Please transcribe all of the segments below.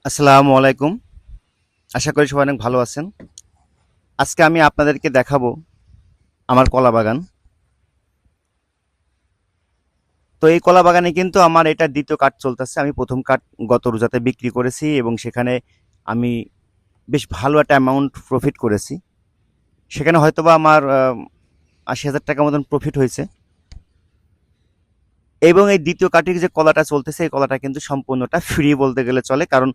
আসসালামু আলাইকুম। আশা করি সবাই অনেক ভালো আছেন। আজকে আমি আপনাদেরকে দেখাবো আমার কলা বাগান। তো এই কলা বাগানে কিন্তু আমার এটা দ্বিতীয় কাঠ চলতেছে। আমি প্রথম কাঠ গত রোজাতে বিক্রি করেছি এবং সেখানে আমি বেশ ভালো একটা অ্যামাউন্ট প্রফিট করেছি। সেখানে হয়তোবা আমার ৮০,০০০ টাকার মতন প্রফিট হয়েছে। এবং এই দ্বিতীয় কাঠের যে কলাটা চলতেছে এই কলাটা কিন্তু সম্পূর্ণটা ফ্রি বলতে গেলে চলে, কারণ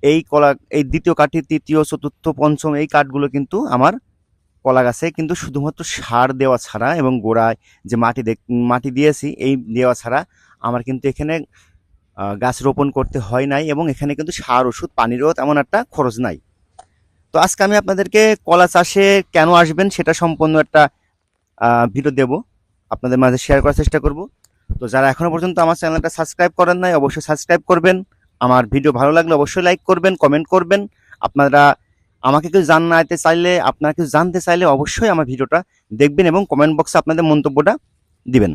এই দ্বিতীয় কাঠি, তৃতীয়, চতুর্থ, পঞ্চম এই কাঠগুলো কিন্তু আমার কলা গাছে কিন্তু শুধুমাত্র সার দেওয়া ছাড়া এবং গোড়ায় যে মাটি দিয়েছি এই দেওয়া ছাড়া আমার কিন্তু এখানে গাছ রোপণ করতে হয় নাই, এবং এখানে কিন্তু সার ওষুধ পানিরও তেমন একটা খরচ নাই। তো আজকে আমি আপনাদেরকে কলা চাষে কেন আসবেন সেটা সম্পূর্ণ একটা ভিডিও দেব, আপনাদের মাঝে শেয়ার করার চেষ্টা করব। তো যারা এখনো পর্যন্ত আমার চ্যানেলটা সাবস্ক্রাইব করেন নাই অবশ্যই সাবস্ক্রাইব করবেন। আমার ভিডিও ভালো লাগলে অবশ্যই লাইক করবেন, কমেন্ট করবেন। আপনারা আমাকে কিছু জানাতে চাইলে, আপনারা কিছু জানতে চাইলে অবশ্যই আমার ভিডিওটা দেখবেন এবং কমেন্ট বক্সে আপনাদের মন্তব্যটা দিবেন।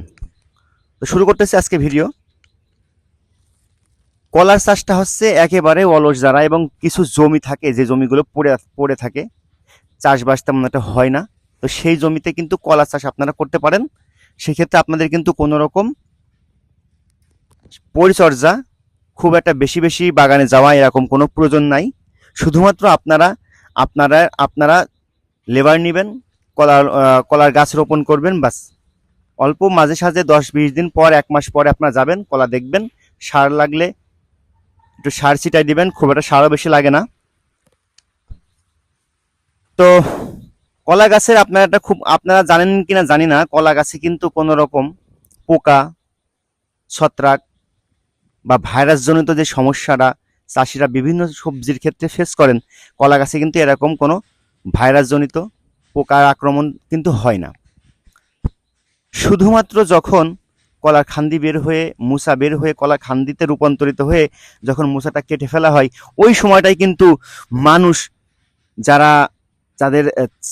তো শুরু করতেছি আজকে ভিডিও। কলার চাষটা হচ্ছে একেবারে অলস যারা এবং কিছু জমি থাকে যে জমিগুলো পড়ে পড়ে থাকে, চাষবাস তেমন একটা হয় না, তো সেই জমিতে কিন্তু কলা চাষ আপনারা করতে পারেন। সেক্ষেত্রে আপনাদের কিন্তু কোনো রকম পরিচর্যা, খুব একটা বেশি বেশি বাগানে যাওয়া এরকম কোনো প্রয়োজন নাই। শুধুমাত্র আপনারা আপনারা আপনারা লেবার নেবেন, কলার গাছ রোপণ করবেন, বাস। অল্প মাঝে সাঝে 10-20 দিন পর, 1 মাস পরে আপনারা যাবেন, কলা দেখবেন। সার লাগলে একটু সার ছিটাই দিবেন, খুব একটা সারও বেশি লাগে না। তো কলা গাছের আপনারা জানেন কিনা জানি না, কলা গাছে কিন্তু কোনো রকম পোকা, ছত্রাক বা ভাইরাস জনিত যে সমস্যাটা চাষিরা বিভিন্ন সবজির ক্ষেত্রে ফেস করেন, কলা গাছে কিন্তু এরকম কোনো ভাইরাস জনিত পোকার আক্রমণ কিন্তু হয় না। শুধুমাত্র যখন কলার খান্দি বের হয়ে, মুসা বের হয়ে কলার খান্দিতে রূপান্তরিত হয়ে যখন মুসাটা কেটে ফেলা হয়, ওই সময়টাই কিন্তু মানুষ, যারা যাদের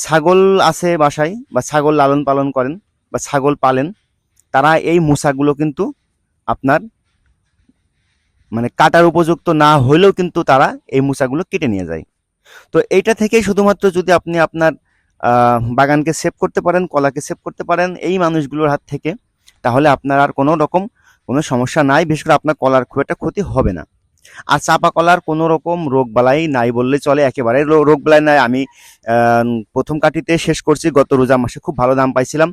ছাগল আছে বাসায় বা ছাগল লালন পালন করেন বা ছাগল পালেন, তারা এই মুসাগুলো কিন্তু আপনার মানে কাটার উপযুক্ত না হলেও কিন্তু তারা এই মুসাগুলো কেটে নিয়ে যায়। তো এইটা থেকেই শুধুমাত্র যদি আপনি আপনার বাগানকে সেভ করতে পারেন, কলাকে সেভ করতে পারেন এই মানুষগুলোর হাত থেকে, তাহলে আপনার আর কোনো রকম কোনো সমস্যা নাই, বিশেষ করে আপনার কলার খুব একটা ক্ষতি হবে না। আর চাপা কলার কোনো রকম রোগ বালাই নাই বললে চলে, একেবারে রোগ বালাই নাই। আমি প্রথম কাটিতে শেষ করছি গত রোজা মাসে, খুব ভালো দাম পাইছিলাম।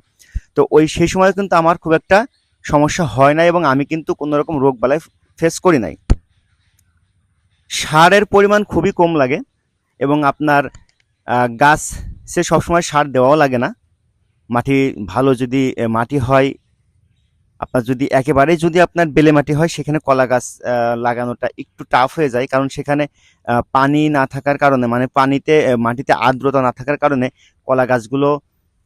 তো সেই সময় কিন্তু আমার খুব একটা সমস্যা হয় নাই এবং আমি কিন্তু কোনো রকম রোগ বালাই ফেস করি নাই। সারের পরিমাণ খুবই কম লাগে এবং আপনার গাছে সবসময় সার দেওয়াও লাগে না। মাটি ভালো যদি মাটি হয়, আপনার যদি একেবারেই যদি আপনার বেলে মাটি হয়, সেখানে কলা গাছ লাগানোটা একটু টাফ হয়ে যায়, কারণ সেখানে পানি না থাকার কারণে, মানে মাটিতে আর্দ্রতা না থাকার কারণে কলা গাছগুলো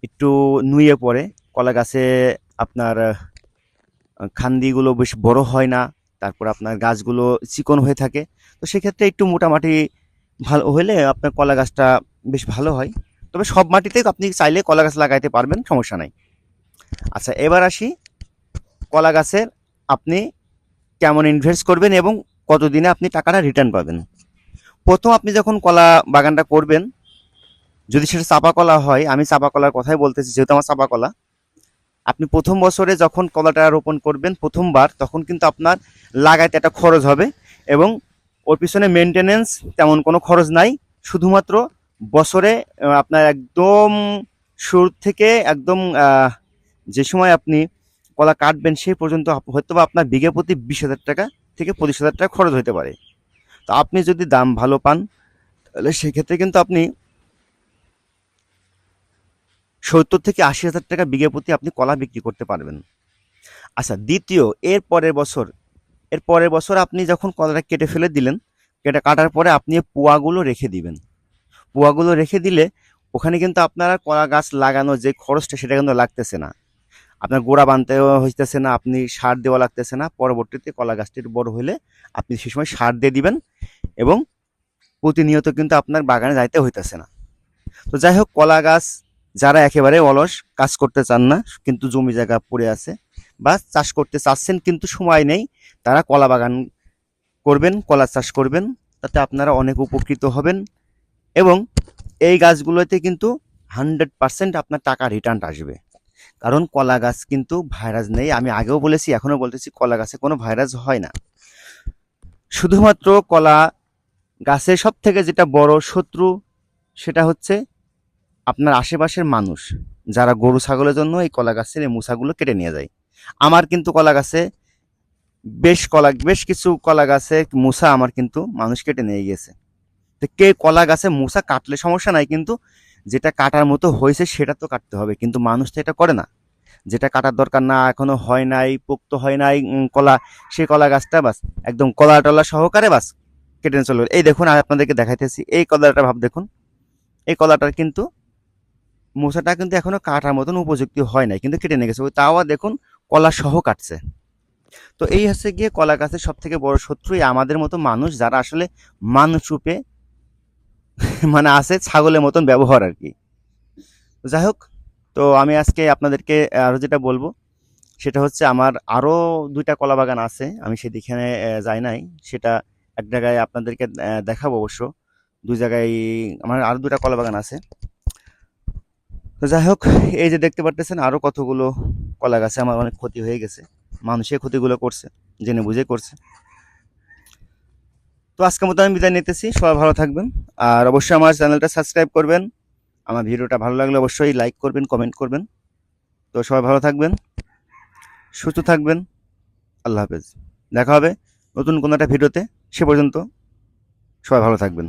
একটু নুয়ে পড়ে। কলা গাছে আপনার খান্দিগুলো বেশ বড় হয় না, তারপর আপনার গাছগুলো চিকন হয়ে থাকে। তো সেক্ষেত্রে একটু মোটামাটি ভালো হলে আপনার কলা গাছটা বেশ ভালো হয়। তবে সব মাটিতে আপনি চাইলে কলা গাছ লাগাইতে পারবেন, সমস্যা নাই। আচ্ছা, এবার আসি কলা গাছের আপনি কেমন ইনভেস্ট করবেন এবং কতদিনে আপনি টাকাটা রিটার্ন পাবেন। প্রথম আপনি যখন কলা বাগানটা করবেন, যদি সেটা চাপা কলা হয়, আমি চাপা কলার কথাই বলতেছি যেহেতু আমার চাপা কলা, আপনি প্রথম বছরে যখন কলাটা রোপণ করবেন প্রথমবার, তখন কিন্তু আপনার লাগাইতে একটা খরচ হবে এবং ওর পিছনে মেনটেনেন্স তেমন কোনো খরচ নাই। শুধুমাত্র বছরে আপনার একদম শুরু থেকে একদম যে সময় আপনি কলা কাটবেন সেই পর্যন্ত হয়তো বা আপনার বিঘা প্রতি 20,000 টাকা থেকে 25,000 টাকা খরচ হতে পারে। তো আপনি যদি দাম ভালো পান, তাহলে সেক্ষেত্রে কিন্তু আপনি 70,000 থেকে 80,000 টাকা বিঘা প্রতি আপনি কলা বিক্রি করতে পারবেন। আচ্ছা, দ্বিতীয় এর পরের বছর আপনি যখন কলাটা কেটে ফেলে দিলেন, কাটার পরে আপনি পোয়াগুলো রেখে দিবেন। পোয়াগুলো রেখে দিলে ওখানে কিন্তু আপনার কলা গাছ লাগানো যে খরচটা সেটা কিন্তু লাগতেছে না, আপনার গোড়া বানতেও হইতেছে না, আপনি সার দেওয়া লাগতেছে না। পরবর্তীতে কলা গাছটি বড় হলে আপনি সে সময় সার দিয়ে দিবেন এবং প্রতিনিয়ত কিন্তু আপনার বাগানে যাইতে হইতেছে না। তো যাই হোক, কলা গাছ যারা একেবারে অলস, কাজ করতে চান না কিন্তু জমি জায়গা পড়ে আছে বা চাষ করতে চাচ্ছেন কিন্তু সময় নেই, তারা কলা বাগান করবেন, কলা চাষ করবেন। তাতে আপনারা অনেক উপকৃত হবেন এবং এই গাছগুলোতে কিন্তু 100% আপনার টাকা রিটার্ন আসবে। কারণ কলা গাছ কিন্তু ভাইরাস নেই, আমি আগেও বলেছি এখনও বলতেছি, কলা গাছে কোনো ভাইরাস হয় না। শুধুমাত্র কলা গাছের সব থেকে যেটা বড় শত্রু সেটা হচ্ছে আপনার আশেপাশের মানুষ, যারা গরু ছাগলের জন্য এই কলা গাছের এই মুসাগুলো কেটে নিয়ে যায়। আমার কিন্তু কলা গাছে বেশ কিছু কলা গাছে মুসা আমার কিন্তু মানুষ কেটে নিয়ে গিয়েছে। তো কে কলা গাছে মুসা কাটলে সমস্যা নাই, কিন্তু যেটা কাটার মতো হয়েছে সেটা তো কাটতে হবে, কিন্তু মানুষ তো এটা করে না। যেটা কাটার দরকার না, এখনো হয় নাই, পোক্ত হয় নাই কলা, সেই কলা গাছটা বাস একদম কলা টলা সহকারে বাস কেটে নিয়ে চলে গেলো। এই দেখুন আমি আপনাদেরকে দেখাইতেছি, এই কলাটা ভাব দেখুন, এই কলাটার কিন্তু মোচাটা কিন্তু এখনো কাটার মতন উপযুক্ত হয় নাই, কিন্তু কেটে নিয়ে গেছে, তাও দেখুন কলা সহ কাটছে। তো এই হচ্ছে গিয়ে কলা গাছের সব থেকে বড় শত্রুই আমাদের মতো মানুষ, যারা আসলে মানুষ রূপে মানে আছে ছাগলের মতন ব্যবহার আর কি। যাই হোক, তো আমি আজকে আপনাদেরকে আরও যেটা বলবো সেটা হচ্ছে আমার আরও 2টা কলা বাগান আছে, আমি সেদিকে যাই নাই, সেটা এক জায়গায় আপনাদেরকে দেখাবো অবশ্য। 2 জায়গায় আমার আরও 2টা কলা বাগান আছে। তো যাই হোক, এই যে দেখতে পারতেছেন আরও কতগুলো কলা গাছে আমার অনেক ক্ষতি হয়ে গেছে, মানুষের ক্ষতিগুলো করছে, জেনে বুঝে করছে। তো আজকের মতো আমি বিদায় নিতেছি, সবাই ভালো থাকবেন আর অবশ্যই আমার চ্যানেলটা সাবস্ক্রাইব করবেন। আমার ভিডিওটা ভালো লাগলে অবশ্যই লাইক করবেন, কমেন্ট করবেন। তো সবাই ভালো থাকবেন, সুস্থ থাকবেন। আল্লাহ হাফেজ। দেখা হবে নতুন কোনো একটা ভিডিওতে, সে পর্যন্ত সবাই ভালো থাকবেন।